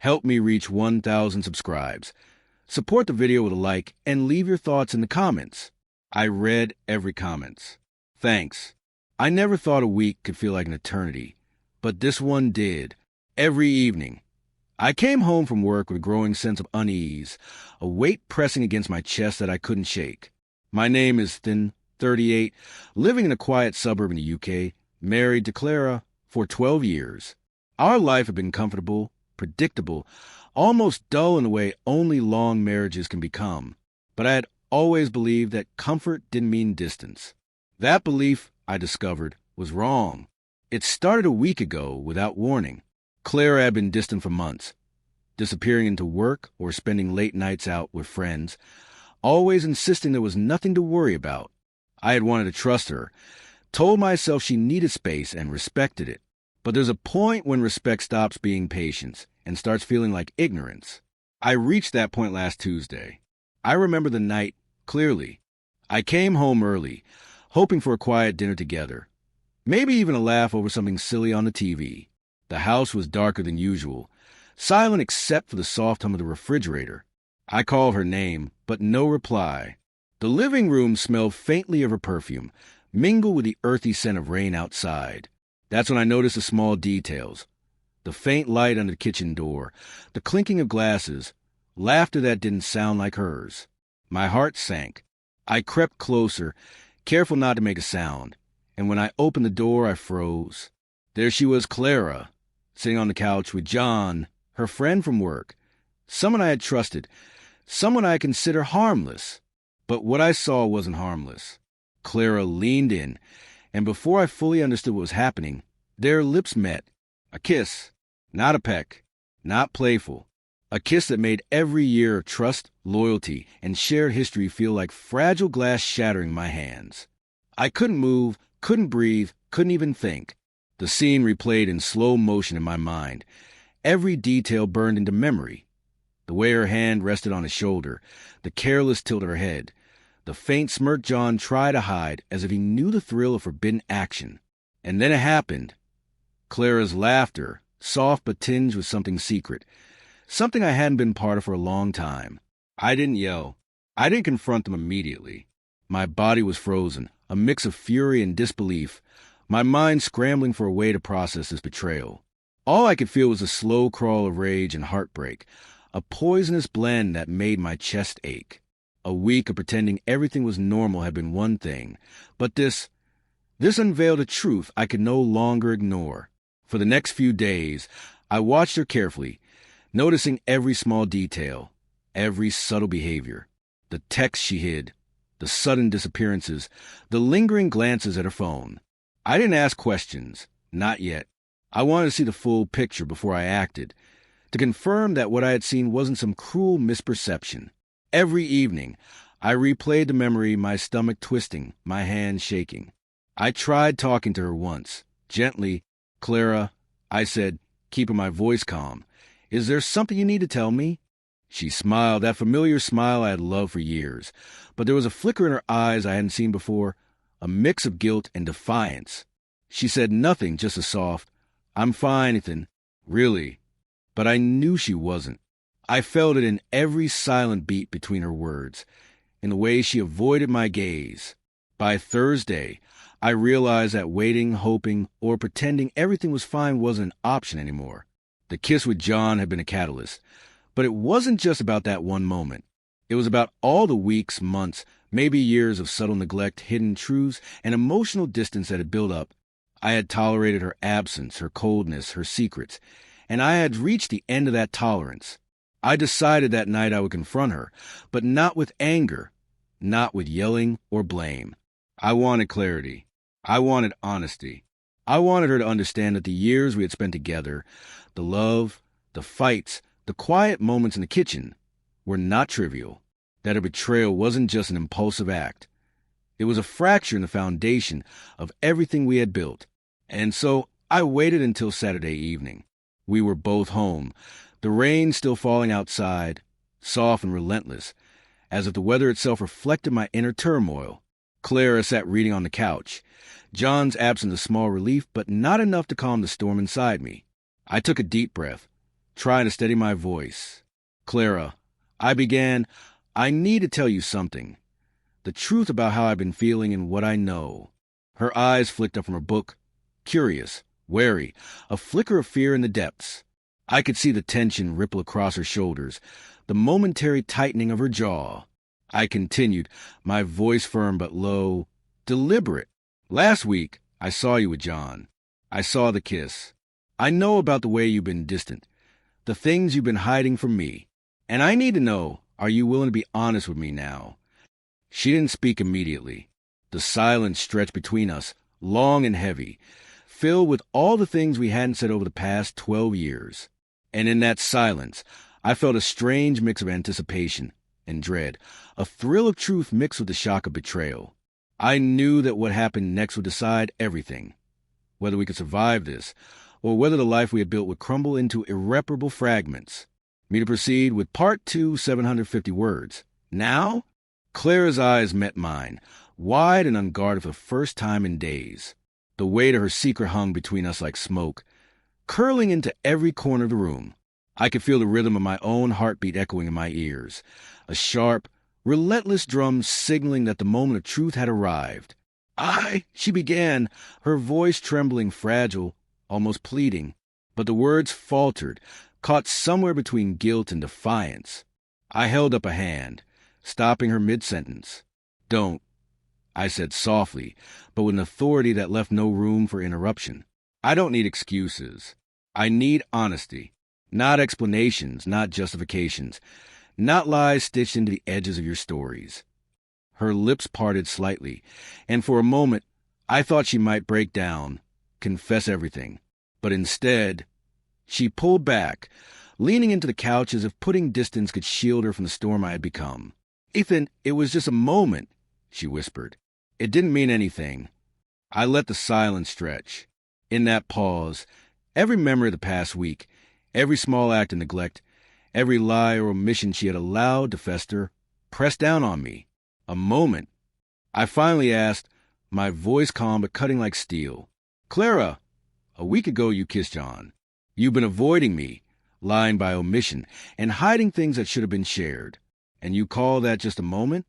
Help me reach 1,000 subscribes. Support the video with a like and leave your thoughts in the comments. I read every comment. Thanks. I never thought a week could feel like an eternity, but this one did. Every evening. I came home from work with a growing sense of unease, a weight pressing against my chest that I couldn't shake. My name is Thin, 38, living in a quiet suburb in the UK, married to Clara for 12 years. Our life had been comfortable, predictable, almost dull in the way only long marriages can become. But I had always believed that comfort didn't mean distance. That belief, I discovered, was wrong. It started a week ago without warning. Clara had been distant for months, disappearing into work or spending late nights out with friends, always insisting there was nothing to worry about. I had wanted to trust her, told myself she needed space and respected it. But there's a point when respect stops being patience and starts feeling like ignorance. I reached that point last Tuesday. I remember the night clearly. I came home early, hoping for a quiet dinner together, maybe even a laugh over something silly on the TV. The house was darker than usual, silent except for the soft hum of the refrigerator. I called her name, but no reply. The living room smelled faintly of her perfume, mingled with the earthy scent of rain outside. That's when I noticed the small details. The faint light under the kitchen door, the clinking of glasses, laughter that didn't sound like hers. My heart sank. I crept closer, careful not to make a sound, and when I opened the door, I froze. There she was, Clara, sitting on the couch with John, her friend from work, someone I had trusted, someone I consider harmless. But what I saw wasn't harmless. Clara leaned in, and before I fully understood what was happening, their lips met. A kiss, not a peck, not playful. A kiss that made every year of trust, loyalty, and shared history feel like fragile glass shattering my hands. I couldn't move, couldn't breathe, couldn't even think. The scene replayed in slow motion in my mind. Every detail burned into memory. The way her hand rested on his shoulder, the careless tilt of her head, the faint smirk John tried to hide as if he knew the thrill of forbidden action. And then it happened. Clara's laughter, soft but tinged with something secret, something I hadn't been part of for a long time. I didn't yell. I didn't confront them immediately. My body was frozen, a mix of fury and disbelief, my mind scrambling for a way to process this betrayal. All I could feel was a slow crawl of rage and heartbreak, a poisonous blend that made my chest ache. A week of pretending everything was normal had been one thing, but this unveiled a truth I could no longer ignore. For the next few days, I watched her carefully, noticing every small detail, every subtle behavior, the texts she hid, the sudden disappearances, the lingering glances at her phone. I didn't ask questions, not yet. I wanted to see the full picture before I acted, to confirm that what I had seen wasn't some cruel misperception. Every evening, I replayed the memory, my stomach twisting, my hands shaking. I tried talking to her once, gently. "Clara," I said, keeping my voice calm, "is there something you need to tell me?" She smiled, that familiar smile I had loved for years, but there was a flicker in her eyes I hadn't seen before, a mix of guilt and defiance. She said nothing, just a soft, "I'm fine, Ethan." Really. But I knew she wasn't. I felt it in every silent beat between her words, in the way she avoided my gaze. By Thursday, I realized that waiting, hoping, or pretending everything was fine wasn't an option anymore. The kiss with John had been a catalyst, but it wasn't just about that one moment. It was about all the weeks, months, maybe years of subtle neglect, hidden truths, and emotional distance that had built up. I had tolerated her absence, her coldness, her secrets, and I had reached the end of that tolerance. I decided that night I would confront her, but not with anger, not with yelling or blame. I wanted clarity. I wanted honesty. I wanted her to understand that the years we had spent together, the love, the fights, the quiet moments in the kitchen, were not trivial, that her betrayal wasn't just an impulsive act. It was a fracture in the foundation of everything we had built. And so I waited until Saturday evening. We were both home, the rain still falling outside, soft and relentless, as if the weather itself reflected my inner turmoil. Clara sat reading on the couch. John's absence a small relief, but not enough to calm the storm inside me. I took a deep breath. trying to steady my voice. Clara, I began, I need to tell you something. The truth about how I've been feeling and what I know. Her eyes flicked up from her book, curious, wary, a flicker of fear in the depths. I could see the tension ripple across her shoulders, the momentary tightening of her jaw. I continued, my voice firm but low, deliberate. Last week, I saw you with John. I saw the kiss. I know about the way you've been distant, the things you've been hiding from me. And I need to know, are you willing to be honest with me now? She didn't speak immediately. The silence stretched between us, long and heavy, filled with all the things we hadn't said over the past 12 years. And in that silence, I felt a strange mix of anticipation and dread, a thrill of truth mixed with the shock of betrayal. I knew that what happened next would decide everything, whether we could survive this, or whether the life we had built would crumble into irreparable fragments. Me to proceed with part 2, 750 words. Now, Clara's eyes met mine, wide and unguarded for the first time in days. The weight of her secret hung between us like smoke, curling into every corner of the room. I could feel the rhythm of my own heartbeat echoing in my ears, a sharp, relentless drum signaling that the moment of truth had arrived. She began, her voice trembling, fragile, almost pleading, but the words faltered, caught somewhere between guilt and defiance. I held up a hand, stopping her mid-sentence. Don't, I said softly, but with an authority that left no room for interruption. I don't need excuses. I need honesty. Not explanations, not justifications, not lies stitched into the edges of your stories. Her lips parted slightly, and for a moment I thought she might break down, confess everything. But instead, she pulled back, leaning into the couch as if putting distance could shield her from the storm I had become. Ethan, it was just a moment, she whispered. It didn't mean anything. I let the silence stretch. In that pause, every memory of the past week, every small act of neglect, every lie or omission she had allowed to fester, pressed down on me. A moment. I finally asked, my voice calm but cutting like steel. Clara, a week ago you kissed John. You've been avoiding me, lying by omission, and hiding things that should have been shared. And you call that just a moment?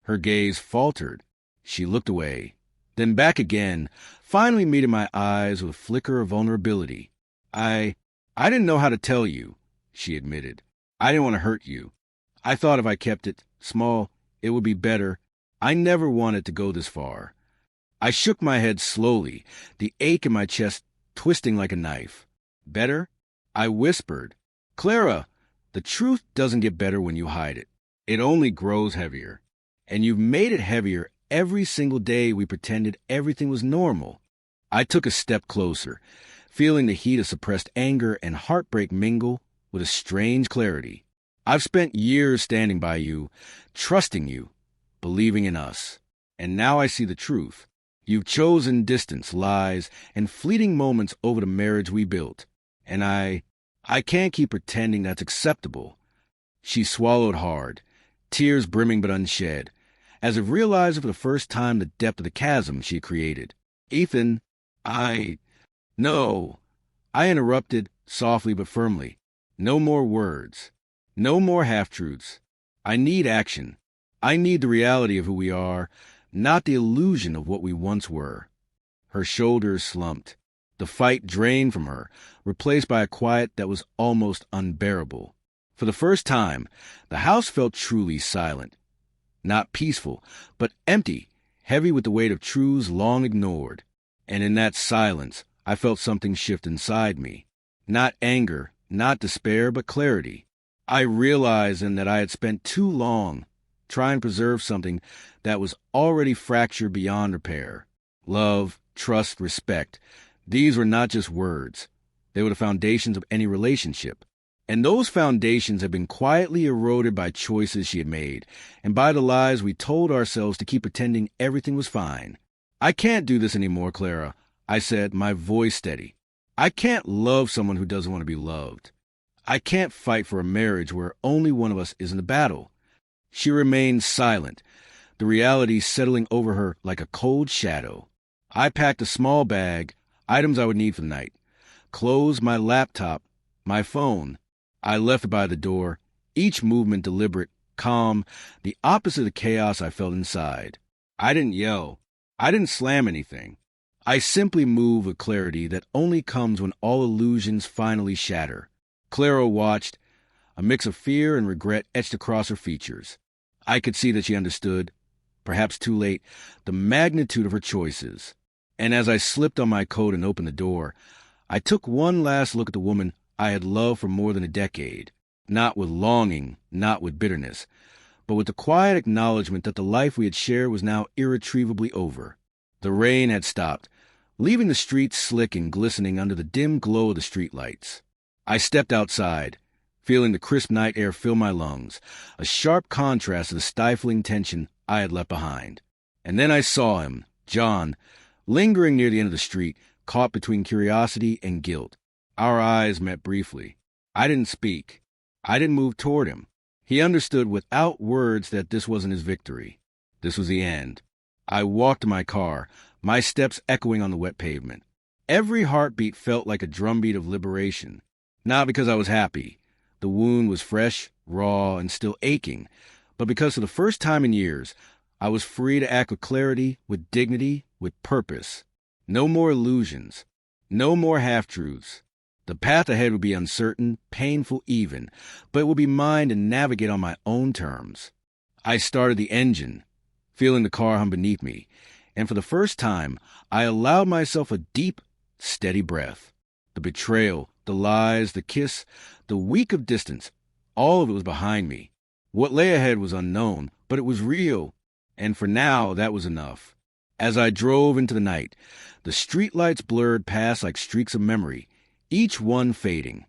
Her gaze faltered. She looked away, then back again, finally meeting my eyes with a flicker of vulnerability. I didn't know how to tell you, she admitted. I didn't want to hurt you. I thought if I kept it small, it would be better. I never wanted to go this far. I shook my head slowly, the ache in my chest twisting like a knife. Better? I whispered. Clara, the truth doesn't get better when you hide it. It only grows heavier. And you've made it heavier every single day we pretended everything was normal. I took a step closer, feeling the heat of suppressed anger and heartbreak mingle with a strange clarity. I've spent years standing by you, trusting you, believing in us. And now I see the truth. You've chosen distance, lies, and fleeting moments over the marriage we built. And I can't keep pretending that's acceptable. She swallowed hard, tears brimming but unshed, as if realizing for the first time the depth of the chasm she created. Ethan, No. I interrupted, softly but firmly. No more words. No more half-truths. I need action. I need the reality of who we are, not the illusion of what we once were. Her shoulders slumped. The fight drained from her, replaced by a quiet that was almost unbearable. For the first time, the house felt truly silent. Not peaceful, but empty, heavy with the weight of truths long ignored. And in that silence, I felt something shift inside me. Not anger, not despair, but clarity. I realized then that I had spent too long trying to preserve something that was already fractured beyond repair. Love, trust, respect. These were not just words. They were the foundations of any relationship. And those foundations had been quietly eroded by choices she had made, and by the lies we told ourselves to keep pretending everything was fine. I can't do this anymore, Clara, I said, my voice steady. I can't love someone who doesn't want to be loved. I can't fight for a marriage where only one of us is in the battle. She remained silent, the reality settling over her like a cold shadow. I packed a small bag, items I would need for the night, clothes, my laptop, My phone. I left it by the door, each movement deliberate, calm, the opposite of the chaos I felt inside. I didn't yell. I didn't slam anything. I simply moved with clarity that only comes when all illusions finally shatter. Clara watched, a mix of fear and regret etched across her features. I could see that she understood, perhaps too late, the magnitude of her choices. And as I slipped on my coat and opened the door, I took one last look at the woman I had loved for more than a decade, not with longing, not with bitterness, but with the quiet acknowledgement that the life we had shared was now irretrievably over. The rain had stopped, leaving the streets slick and glistening under the dim glow of the streetlights. I stepped outside, feeling the crisp night air fill my lungs, a sharp contrast to the stifling tension I had left behind. And then I saw him, John, lingering near the end of the street, caught between curiosity and guilt. Our eyes met briefly. I didn't speak. I didn't move toward him. He understood without words that this wasn't his victory. This was the end. I walked to my car, my steps echoing on the wet pavement. Every heartbeat felt like a drumbeat of liberation. Not because I was happy. The wound was fresh, raw, and still aching, but because for the first time in years, I was free to act with clarity, with dignity, with purpose. No more illusions. No more half-truths. The path ahead would be uncertain, painful even, but it would be mine to navigate on my own terms. I started the engine, feeling the car hum beneath me, and for the first time, I allowed myself a deep, steady breath. The betrayal, the lies, the kiss, the week of distance, all of it was behind me. What lay ahead was unknown, but it was real, and for now, that was enough. As I drove into the night, the streetlights blurred past like streaks of memory, each one fading,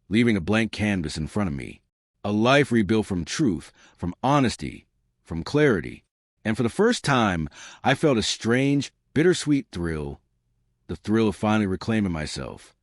leaving a blank canvas in front of me. A life rebuilt from truth, from honesty, from clarity. And for the first time, I felt a strange, bittersweet thrill, the thrill of finally reclaiming myself.